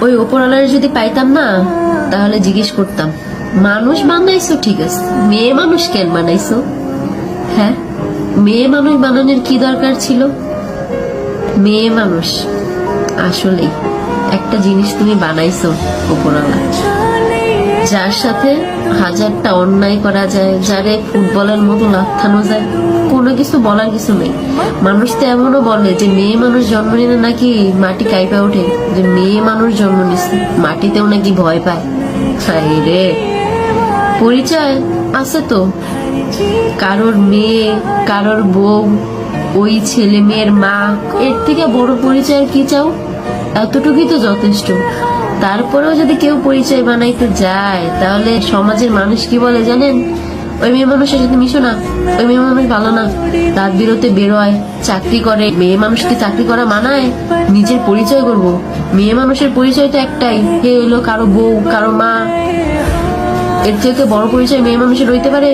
ওই ওপরওয়ালার যদি পাইতাম না, তাহলে জিজ্ঞেস করতাম, মানুষ বানাইছো ঠিক আছে, মেয়ে মানুষ কেন বানাইছো? হ্যাঁ, মেয়ে মানুষ বানানোর কি দরকার ছিল? মেয়ে মানুষ আসলেই একটা জিনিস তুমি বানাইছো ওপরওয়ালা, যার সাথে হাজারটা অন্যায় করা যায়, যারে ফুটবলের মতো লাথানো যায়, কোনো কিছু বলার কিছু নেই। মানুষ তো এমনও বলে যে মেয়ে মানুষ জন্ম নিলে নাকি মাটি কাইপা ওঠে, যে মেয়ে মানুষ জন্ম নিচ্ছে মাটিতেও নাকি ভয় পায়। হাই রে, পরিচয় আছে তো, কারোর মেয়ে, কারোর বউ, ওই ছেলে মেয়ের মা, এর থেকে বড় পরিচয় কি চাও? এতটুকুই তো যথেষ্ট। তারপরেও যদি কেউ পরিচয় বানাইতে যায়, তাহলে সমাজের মানুষ কি বলে জানেন? ওই মেয়ে মানুষের সাথে মিশো না, ওই মেয়ে মানুষ ভালো না, রাত বিরতে বেরোয়, চাকরি করে। মেয়ে মানুষকে চাকরি করা মানায়? নিজের পরিচয় করব, মেয়ে মানুষের পরিচয় তো একটাই, হে হলো কারো বউ, কারো মা। এর থেকে বড় পরিচয় মেয়ে মানুষের হইতে পারে?